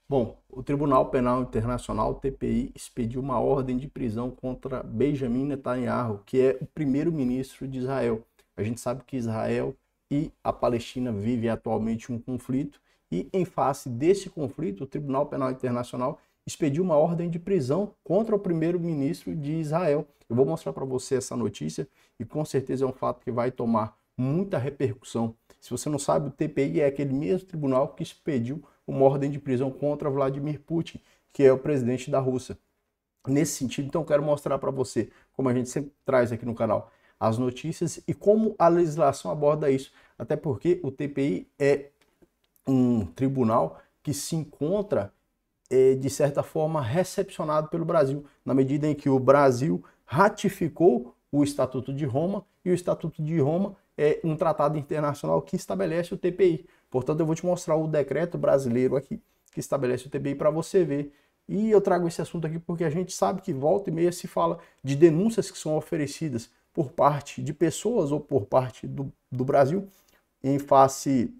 Bom, o Tribunal Penal Internacional, TPI, expediu uma ordem de prisão contra Benjamin Netanyahu, que é o primeiro-ministro de Israel. A gente sabe que Israel e a Palestina vivem atualmente um conflito e, em face desse conflito, o Tribunal Penal Internacional expediu uma ordem de prisão contra o primeiro-ministro de Israel. Eu vou mostrar para você essa notícia e com certeza é um fato que vai tomar muita repercussão. Se você não sabe, o TPI é aquele mesmo tribunal que expediu uma ordem de prisão contra Vladimir Putin, que é o presidente da Rússia. Nesse sentido, então, eu quero mostrar para você, como a gente sempre traz aqui no canal, as notícias e como a legislação aborda isso. Até porque o TPI é um tribunal que se encontra, de certa forma, recepcionado pelo Brasil, na medida em que o Brasil ratificou o Estatuto de Roma, e o Estatuto de Roma é um tratado internacional que estabelece o TPI. Portanto, eu vou te mostrar o decreto brasileiro aqui, que estabelece o TPI para você ver. E eu trago esse assunto aqui porque a gente sabe que volta e meia se fala de denúncias que são oferecidas por parte de pessoas ou por parte do Brasil em face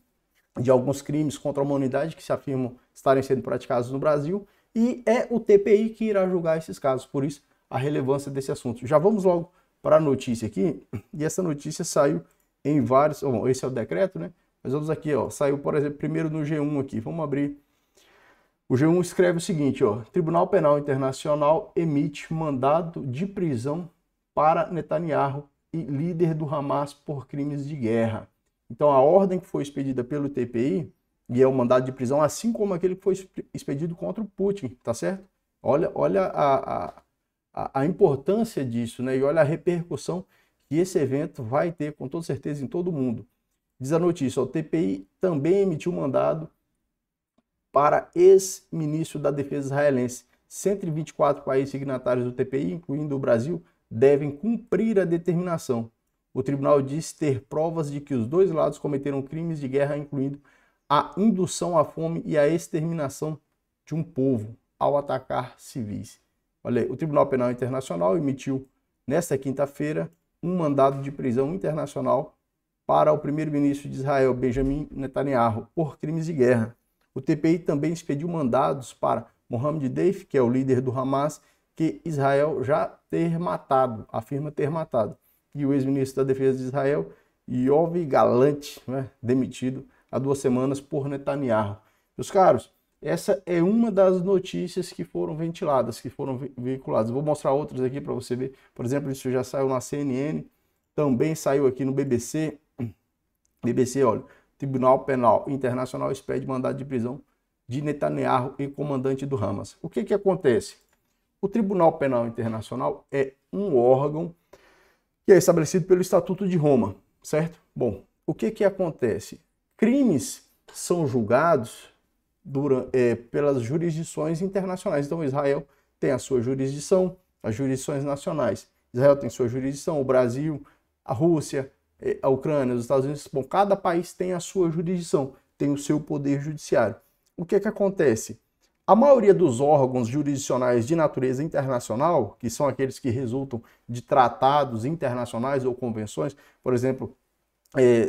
de alguns crimes contra a humanidade que se afirmam estarem sendo praticados no Brasil, e é o TPI que irá julgar esses casos, por isso a relevância desse assunto. Já vamos logo para a notícia aqui, e essa notícia saiu em vários, bom, esse é o decreto, né? Mas vamos aqui, ó, saiu, por exemplo, primeiro no G1 aqui, vamos abrir. O G1 escreve o seguinte, ó, Tribunal Penal Internacional emite mandado de prisão para Netanyahu e líder do Hamas por crimes de guerra. Então, a ordem que foi expedida pelo TPI, e é o mandado de prisão, assim como aquele que foi expedido contra o Putin, tá certo? Olha a importância disso, né? E olha a repercussão que esse evento vai ter, com toda certeza, em todo mundo. Diz a notícia, o TPI também emitiu mandado para ex-ministro da Defesa israelense. 124 países signatários do TPI, incluindo o Brasil, devem cumprir a determinação. O tribunal diz ter provas de que os dois lados cometeram crimes de guerra, incluindo a indução à fome e a exterminação de um povo ao atacar civis. Olha aí, o Tribunal Penal Internacional emitiu nesta quinta-feira um mandado de prisão internacional para o primeiro-ministro de Israel, Benjamin Netanyahu, por crimes de guerra. O TPI também expediu mandados para Mohammed Deif, que é o líder do Hamas, que Israel já ter matado, afirma ter matado. E o ex-ministro da Defesa de Israel, Yoav Gallant, né, demitido há 2 semanas por Netanyahu. Meus caros, essa é uma das notícias que foram ventiladas, que foram veiculadas. Vou mostrar outras aqui para você ver. Por exemplo, isso já saiu na CNN, também saiu aqui no BBC. BBC, olha, Tribunal Penal Internacional expede mandado de prisão de Netanyahu e comandante do Hamas. O que acontece? O Tribunal Penal Internacional é um órgão que é estabelecido pelo Estatuto de Roma, certo? Bom, o que acontece? Crimes são julgados pelas jurisdições internacionais. Então, Israel tem a sua jurisdição, as jurisdições nacionais. Israel tem sua jurisdição, o Brasil, a Rússia, a Ucrânia, os Estados Unidos. Bom, cada país tem a sua jurisdição, tem o seu poder judiciário. O que acontece? A maioria dos órgãos jurisdicionais de natureza internacional, que são aqueles que resultam de tratados internacionais ou convenções, por exemplo,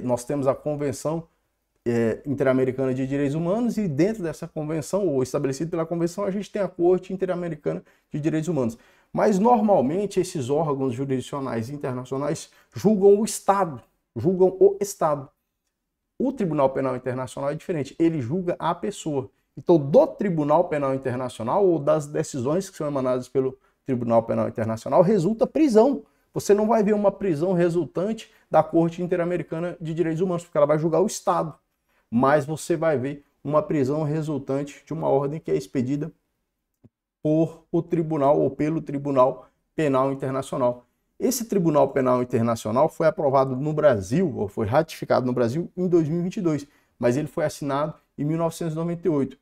nós temos a Convenção Interamericana de Direitos Humanos, e dentro dessa convenção, ou estabelecido pela convenção, a gente tem a Corte Interamericana de Direitos Humanos. Mas, normalmente, esses órgãos jurisdicionais internacionais julgam o Estado, julgam o Estado. O Tribunal Penal Internacional é diferente, ele julga a pessoa. Então, do Tribunal Penal Internacional, ou das decisões que são emanadas pelo Tribunal Penal Internacional, resulta prisão. Você não vai ver uma prisão resultante da Corte Interamericana de Direitos Humanos, porque ela vai julgar o Estado. Mas você vai ver uma prisão resultante de uma ordem que é expedida por o tribunal ou pelo Tribunal Penal Internacional. Esse Tribunal Penal Internacional foi aprovado no Brasil, ou foi ratificado no Brasil em 2022, mas ele foi assinado em 1998.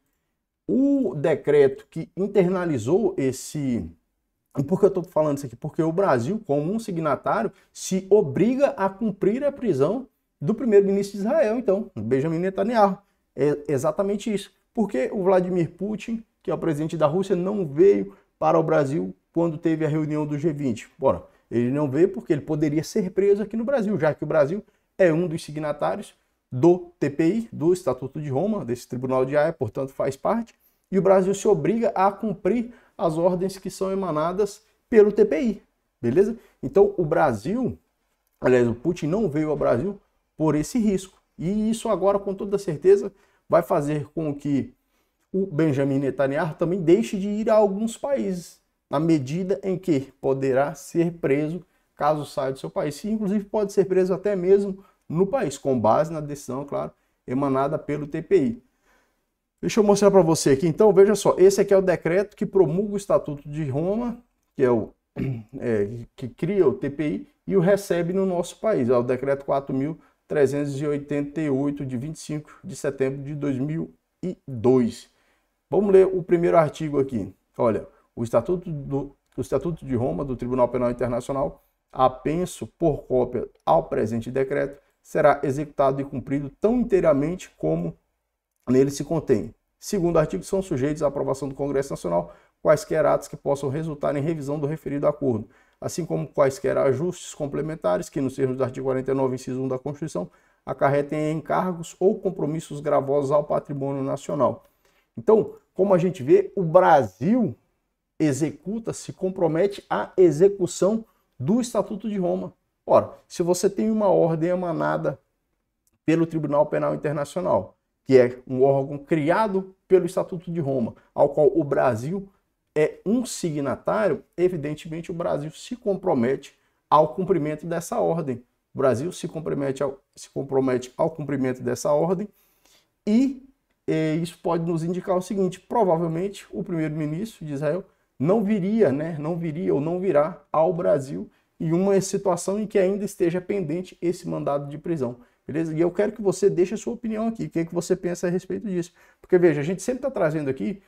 O decreto que internalizou esse... E por que eu estou falando isso aqui? Porque o Brasil, como um signatário, se obriga a cumprir a prisão do primeiro-ministro de Israel, então, Benjamin Netanyahu. É exatamente isso. Porque o Vladimir Putin, que é o presidente da Rússia, não veio para o Brasil quando teve a reunião do G20. Bora, ele não veio porque ele poderia ser preso aqui no Brasil, já que o Brasil é um dos signatários do TPI, do Estatuto de Roma, desse Tribunal de Haia, portanto faz parte. e o Brasil se obriga a cumprir as ordens que são emanadas pelo TPI, beleza? Então o Brasil, aliás, o Putin não veio ao Brasil por esse risco. E isso agora, com toda certeza, vai fazer com que o Benjamin Netanyahu também deixe de ir a alguns países, na medida em que poderá ser preso caso saia do seu país. E, inclusive, pode ser preso até mesmo no país, com base na decisão, claro, emanada pelo TPI. Deixa eu mostrar para você aqui. Então, veja só, esse aqui é o decreto que promulga o Estatuto de Roma, que é o que cria o TPI e o recebe no nosso país. É o decreto 4.388, de 25 de setembro de 2002. Vamos ler o primeiro artigo aqui. Olha, o Estatuto de Roma do Tribunal Penal Internacional, apenso por cópia ao presente decreto, será executado e cumprido tão inteiramente como nele se contém. Segundo artigo, são sujeitos à aprovação do Congresso Nacional quaisquer atos que possam resultar em revisão do referido acordo, assim como quaisquer ajustes complementares que, nos termos do artigo 49, inciso 1 da Constituição, acarretem encargos ou compromissos gravosos ao patrimônio nacional. Então, como a gente vê, o Brasil executa, se compromete à execução do Estatuto de Roma. Ora, se você tem uma ordem emanada pelo Tribunal Penal Internacional, que é um órgão criado pelo Estatuto de Roma, ao qual o Brasil é um signatário, evidentemente o Brasil se compromete ao cumprimento dessa ordem. O Brasil se compromete ao cumprimento dessa ordem e isso pode nos indicar o seguinte: provavelmente o primeiro-ministro de Israel não viria ou não virá ao Brasil em uma situação em que ainda esteja pendente esse mandado de prisão. Beleza? E eu quero que você deixe a sua opinião aqui, o que você pensa a respeito disso. Porque, veja, a gente sempre está trazendo aqui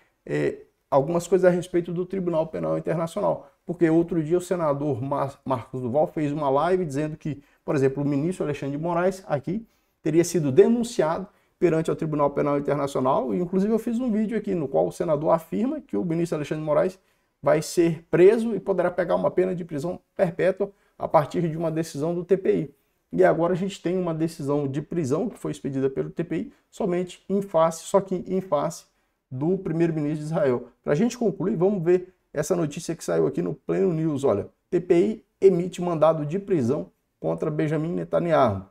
algumas coisas a respeito do Tribunal Penal Internacional. Porque outro dia o senador Marcos Duval fez uma live dizendo que, por exemplo, o ministro Alexandre de Moraes aqui teria sido denunciado perante o Tribunal Penal Internacional. E, inclusive, eu fiz um vídeo aqui no qual o senador afirma que o ministro Alexandre de Moraes vai ser preso e poderá pegar uma pena de prisão perpétua a partir de uma decisão do TPI. E agora a gente tem uma decisão de prisão que foi expedida pelo TPI somente em face do primeiro-ministro de Israel. Para a gente concluir, vamos ver essa notícia que saiu aqui no Pleno News. Olha, TPI emite mandado de prisão contra Benjamin Netanyahu.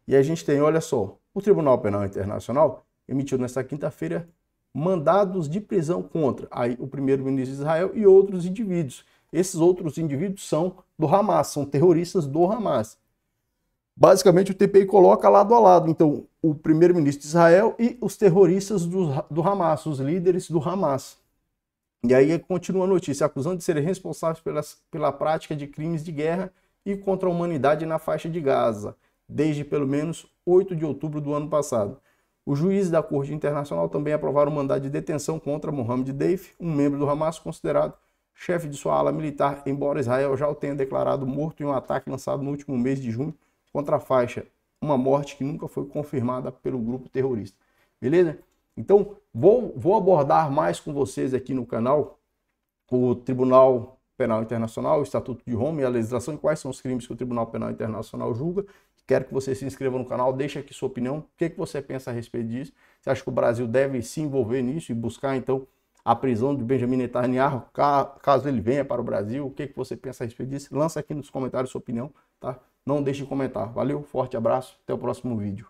E a gente tem, olha só, o Tribunal Penal Internacional emitiu nesta quinta-feira mandados de prisão contra o primeiro-ministro de Israel e outros indivíduos. Esses outros indivíduos são do Hamas, são terroristas do Hamas. Basicamente, o TPI coloca lado a lado, então, o primeiro-ministro de Israel e os terroristas do Hamas, os líderes do Hamas. E aí continua a notícia, acusando de serem responsáveis pela prática de crimes de guerra e contra a humanidade na faixa de Gaza, desde pelo menos 8 de outubro do ano passado. Os juízes da Corte Internacional também aprovaram um mandado de detenção contra Mohammed Deif, um membro do Hamas considerado chefe de sua ala militar, embora Israel já o tenha declarado morto em um ataque lançado no último mês de junho contra a faixa, uma morte que nunca foi confirmada pelo grupo terrorista. Beleza? Então, vou abordar mais com vocês aqui no canal o Tribunal Penal Internacional, o Estatuto de Roma e a legislação, e quais são os crimes que o Tribunal Penal Internacional julga. Quero que você se inscreva no canal, deixe aqui sua opinião, o que você pensa a respeito disso. Você acha que o Brasil deve se envolver nisso e buscar, então, a prisão de Benjamin Netanyahu, caso ele venha para o Brasil? O que você pensa a respeito disso? Lança aqui nos comentários sua opinião, tá? Não deixe de comentar. Valeu, forte abraço, até o próximo vídeo.